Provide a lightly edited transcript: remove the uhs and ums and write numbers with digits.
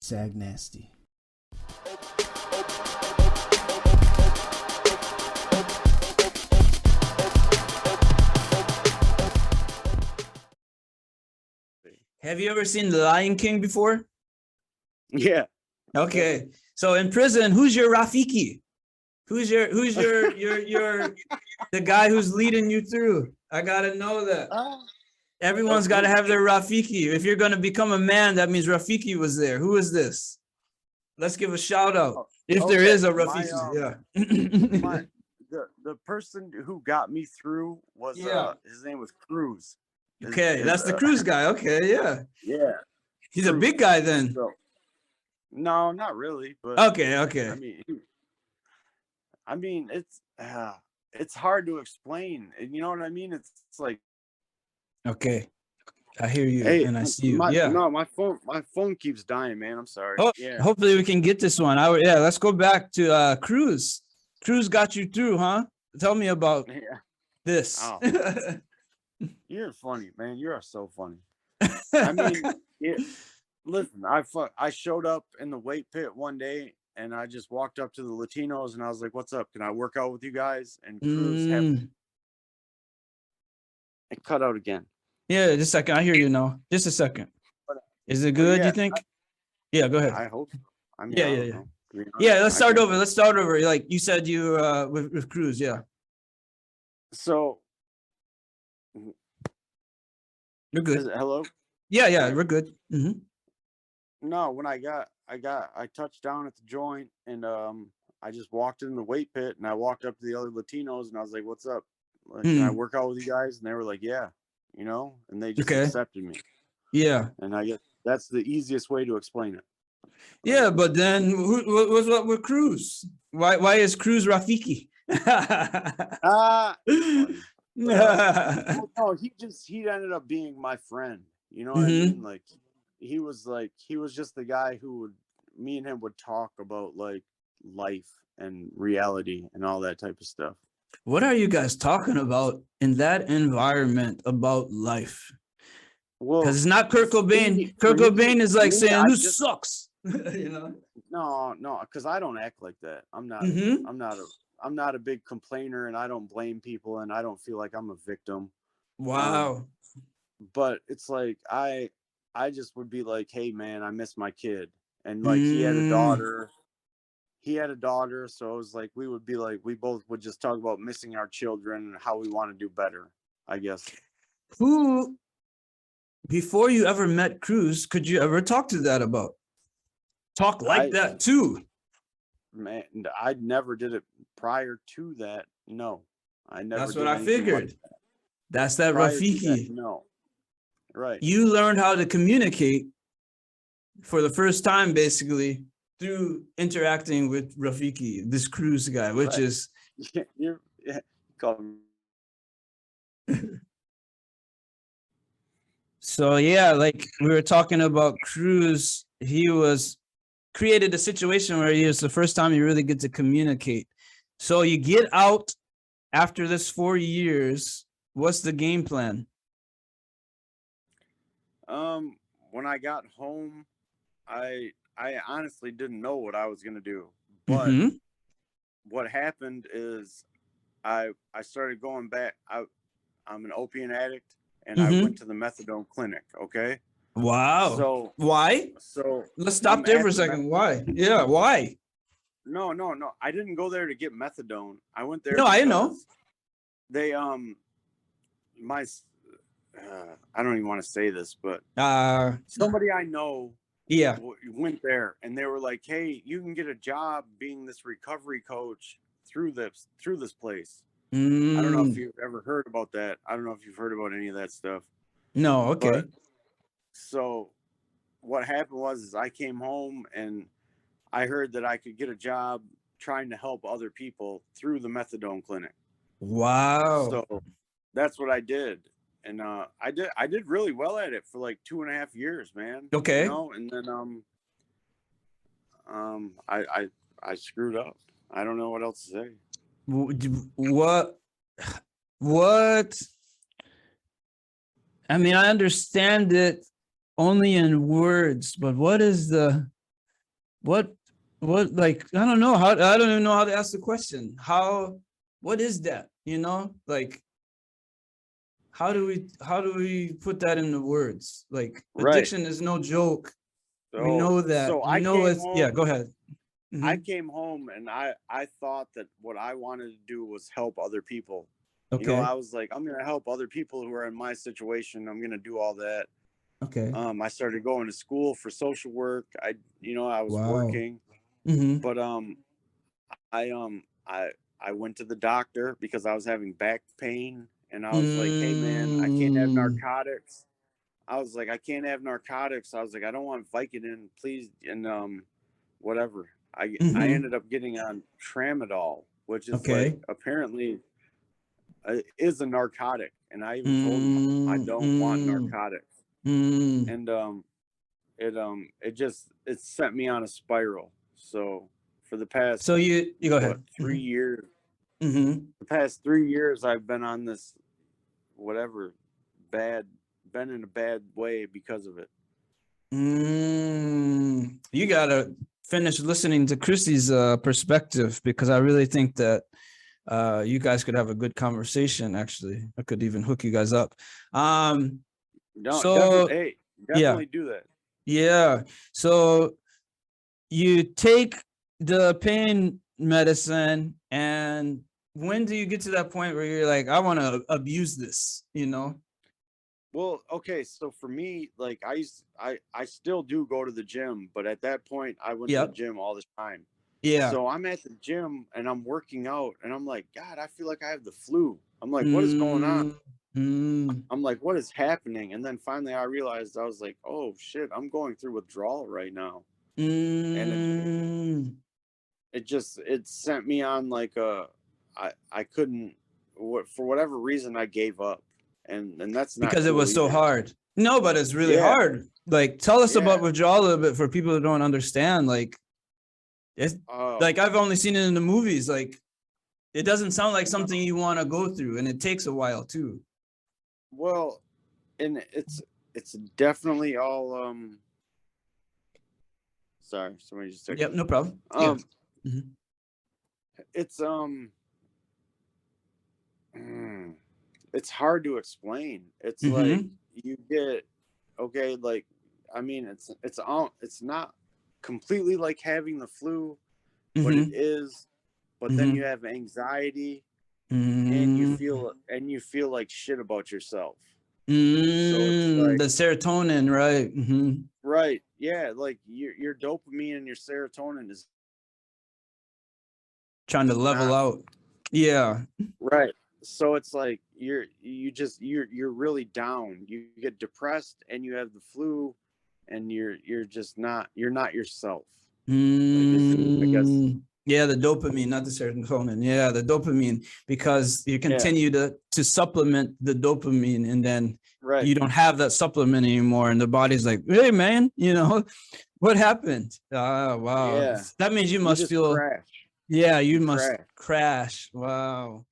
Sag Nasty. Have you ever seen The Lion King before? Yeah. Okay. So in prison, who's your Rafiki? Who's your the guy who's leading you through? I gotta know that. Everyone's got to have their Rafiki. If you're gonna become a man, that means Rafiki was there. Who is this? Let's give a shout out. If there is a Rafiki, The person who got me through was his name was Cruz. Okay, that's the Cruz guy. Okay, yeah. Yeah. He's a big guy then. So, no, not really, but okay. I mean, it's hard to explain. You know what I mean? It's like, okay, I hear you and I see you. No, my phone keeps dying, man. I'm sorry. Oh, yeah. Hopefully we can get this one. Let's go back to Cruz. Cruz got you through, huh? Tell me about this. Oh, you're funny, man. You are so funny. I mean, listen, I showed up in the weight pit one day and I just walked up to the Latinos and I was like, "What's up? Can I work out with you guys?" And Cruz it cut out again. Yeah, just a second. I hear you now. Just a second. Is it good, you think? Go ahead. I hope. I mean, yeah, let's start over. Let's start over. Like you said, you with Cruz, yeah. So you're good. Hello? Yeah, we're good. Mm-hmm. No, when I touched down at the joint and I just walked in the weight pit and I walked up to the other Latinos and I was like, "What's up? Like, can I work out with you guys?" And they were like, "Yeah," you know, and they just accepted me. Yeah. And I guess that's the easiest way to explain it. Yeah, but then what's up with Cruz? Why is Cruz Rafiki? No, he ended up being my friend. You know what I mean? Like he was just the guy who me and him would talk about like life and reality and all that type of stuff. What are you guys talking about in that environment about life? Well, because it's not Kurt Cobain. Kurt Cobain is like saying, "Who sucks?" You know? No, because I don't act like that. I'm not a big complainer, and I don't blame people, and I don't feel like I'm a victim. Wow. But it's like I just would be like, "Hey, man, I miss my kid," and like he had a daughter. So it was like we both would just talk about missing our children and how we want to do better, I guess. Who, before you ever met Cruz, could you ever talk to that about? Talk like that too? Man, I never did it prior to that. No, I never. That's what I figured. That's that Rafiki. No, right. You learned how to communicate for the first time, basically, through interacting with Rafiki, this Cruz guy, which is So like we were talking about Cruz, he was created a situation where it's the first time you really get to communicate. So you get out after this 4 years. What's the game plan? When I got home, I honestly didn't know what I was going to do, but what happened is I started going back. I'm an opiate addict and I went to the methadone clinic. Okay. Wow. So why? So let's stop there for a second. Why? Yeah. Why? No. I didn't go there to get methadone. I went there. No, I know. They, I don't even want to say this, but somebody I know went there and they were like, "Hey, you can get a job being this recovery coach through this place." I don't know if you've ever heard about that. I don't know if you've heard about any of that stuff. No. Okay. But, so what happened was I came home and I heard that I could get a job trying to help other people through the methadone clinic. Wow. So that's what I did. And I did really well at it for like 2.5 years, man. Okay. You know? And then I screwed up. I don't know what else to say. What? I mean, I understand it only in words, but what is the What like I don't know how, I don't even know how to ask the question. What is that? Like how do we put that into words? Like Right. addiction is no joke. We So know that. so We I know came it's, yeah, home go ahead. I Hmm. came home and I thought that what I wanted to do was help other people. Okay. I was like, I'm gonna help other people who are in my situation. I'm gonna do all that. Okay. I started going to school for social work. I was Wow. working, Hmm. but I went to the doctor because I was having back pain, and I was like, hey man, I can't have Mm. narcotics. I was like, I can't have narcotics. I was like, I don't want Vicodin, please, and whatever. I Hmm. ended up getting on tramadol, which is like Okay. apparently is a narcotic, and I even told him I Mm, don't want mm, narcotics, mm. and it sent me on a spiral. So for the past So you go what ahead. 3 years, Hmm. the past 3 years I've been on this whatever bad, been in a bad way because of it. You gotta finish listening to Christy's perspective, because I really think that you guys could have a good conversation. Actually, I could even hook you guys up. Um, No, definitely, so hey, yeah, definitely do that. yeah. So you take the pain medicine, and when do you get to that point where you're like, I want to abuse this? Well, okay, so for me, like I still do go to the gym, but at that point I went to the Yep. gym all the time. Yeah. So I'm at the gym and I'm working out and I'm like, God, I feel like I have the flu. I'm like, what is going on? Mm, mm, I'm like, what is happening? And then finally I realized, I was like, oh shit, I'm going through withdrawal right now. And mm. it sent me on like I couldn't, for whatever reason I gave up. And that's not Because it cool was so either. hard. No, but it's really Yeah. hard. Like, tell us Yeah. about withdrawal a little bit for people who don't understand. Like, it's Oh, like I've only seen it in the movies. Like, it doesn't sound like something you want to go through, and it takes a while too. well, and it's definitely all sorry, somebody just Yep, texted me. no problem. Yeah. Um Mm-hmm. it's mm, it's hard to explain. It's like Mm-hmm. you get, okay, like I mean it's not completely like having the flu, but it Mm-hmm. is. But then you Mm-hmm. have anxiety and Mm-hmm. you feel like shit about yourself. So it's Mm, like, the serotonin, right? Mm-hmm. right, yeah, like your dopamine and your serotonin Trying to is level not out. Yeah. right. So it's like you're really down. You get depressed and you have the flu and you're just not, you're not yourself. Like is I guess, Yeah, the dopamine, not the serotonin. Yeah, the dopamine, because you yeah, continue to supplement the dopamine, and then right. you don't have that supplement anymore, and the body's like, "Hey, man, what happened?" Ah, wow. Yeah. That means you You must just feel. crash. Yeah, you You must crash. crash. Wow.